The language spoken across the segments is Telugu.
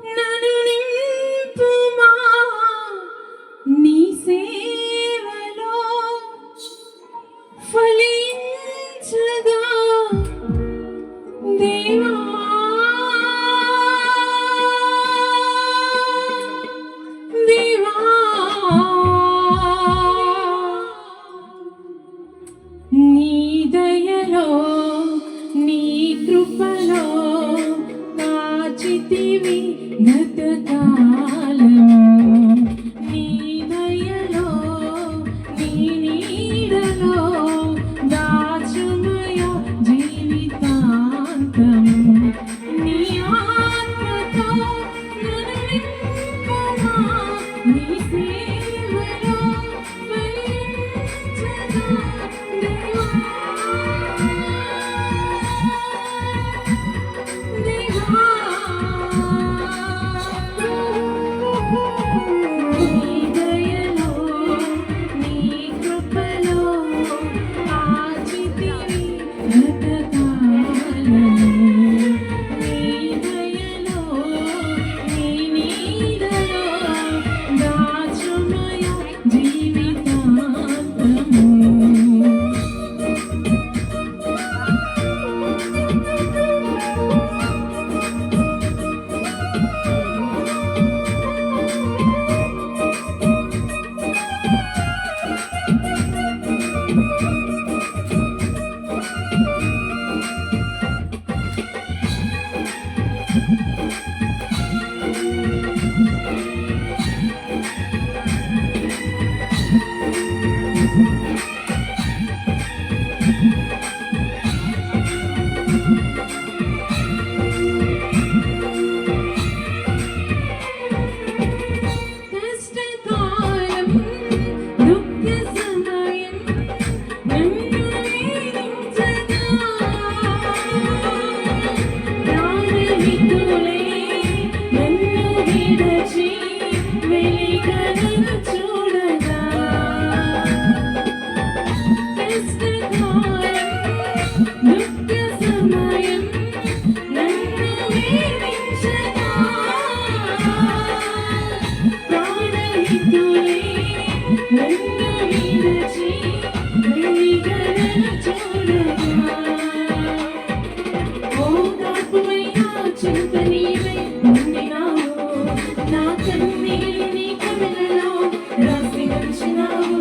నన్ను నింపుమా నీ సేవలో ఫలించగా దేవా దేవా నీ దయలో నీ కృపలో కాచితివి గతకాలము నీ దయలో నీ నీడలో దాచుమయ జీవితాంతము నీ ఆత్మతో నన్ను నింపుమా నీ సేవలో ఫలించగా దేవా దేవా నీ దయలో నీ కృపలో కాచితివి గతకాలము నీ దయలో నీ నీడలో దాచుమయ జీవితాంతము కష్టకాలం దుఃఖ సమయం నన్ను వేధించగా ప్రాణహితులే నన్ను విడచి వెలిగలను చూడగా కష్టకాలం దుఃఖ సమయం నన్ను వేధించగా ప్రాణహితులే నన్ను విడచి వెలిగలను చూడగా ఓదార్పువైనా చింత నీవై ఉండినావు నా కన్నీరు నీ కవిలలో రాసి ఉంచినావు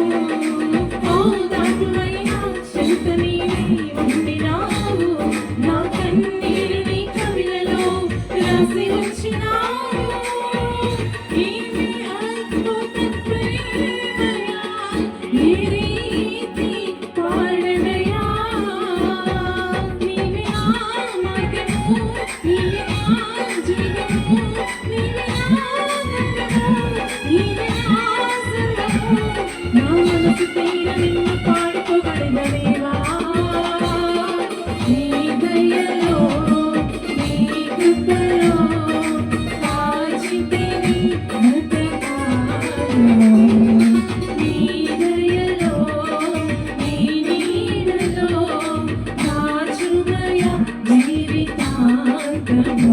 ఓదార్పువైనా చింత నీవై ఉండినావు నా కన్నీరు నీ కవిలలో రాసి ఉంచినావు ఏమి అద్భుత ప్రేమయా ఈ రీతి పాడనయా నీవే నా మార్గము నీవే నా జీవము నీవే నా గమ్యము నీవే నా సంగము నా మనసు తీర నిన్ను పాడుకోగలద దేవా నీ దయలో నీ కృపలో కాచితివి గతకాలము నీ దయలో నీ నీడలో దాచుమయ జీవితాంతము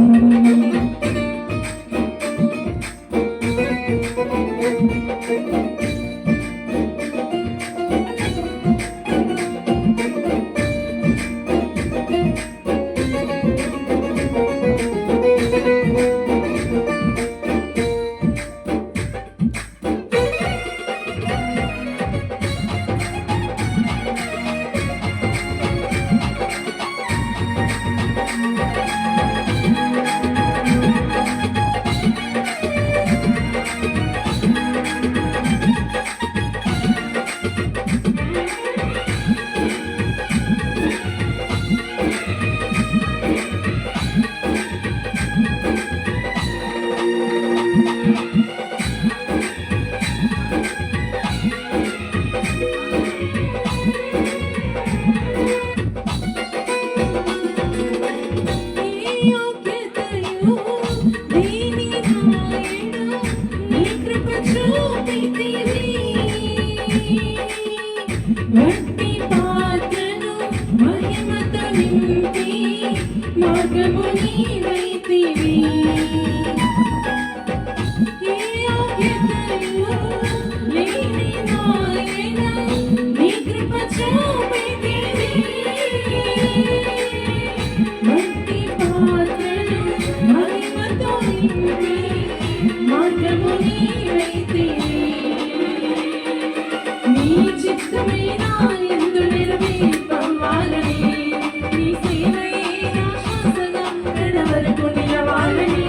వట్టి పాత్రను మహిమతో నింపి మార్గముని నీవైతివి ఏ ఆజ్ఞతలు లేని నాయన నీ కృప చూపితివి మట్టి పాత్రలు మహిమతో నింపి మార్గము నీవైతివి నీ చిత్తమే నా యందు నెరవేర్పవ్వాలని నీ సేవయే నా శ్వాసగా కడవరకు నిలవాలని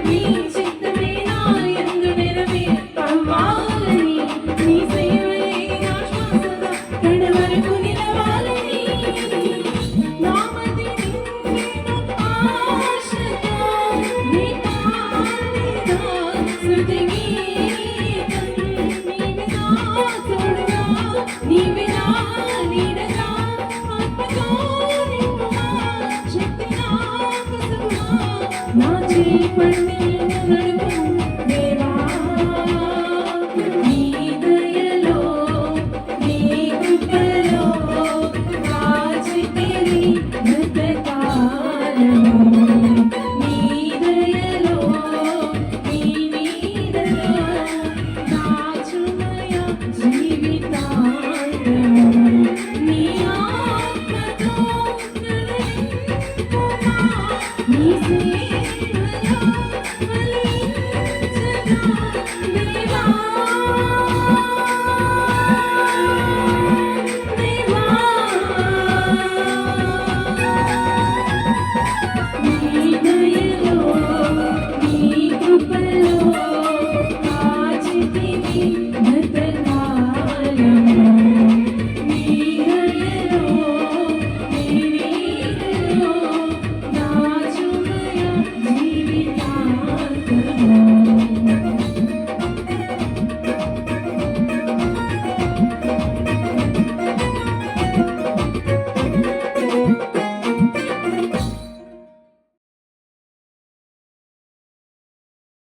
నీ చిత్తమే నా యందు నెరవేర్పవ్వాలని నీ సేవయే నా శ్వాసగా కడవరకు నిలవాలని నామది నిండెను ఆశతో నీ పాడిన స్తుతి గీతం నీవే నా తోడుగా నీవే నా నీడగా ఆత్మతో నింపుమా శక్తి నాకు సుమా నా చేయి పట్టి నడుపు దేవా నీ దయలో నీ కృపలో కాచితివి బ్రతకాలము నీ దయలో నీ నీడలో దాచుమయ జీవితాంతము నీ ఆత్మతో నన్ను నింపుమా నీ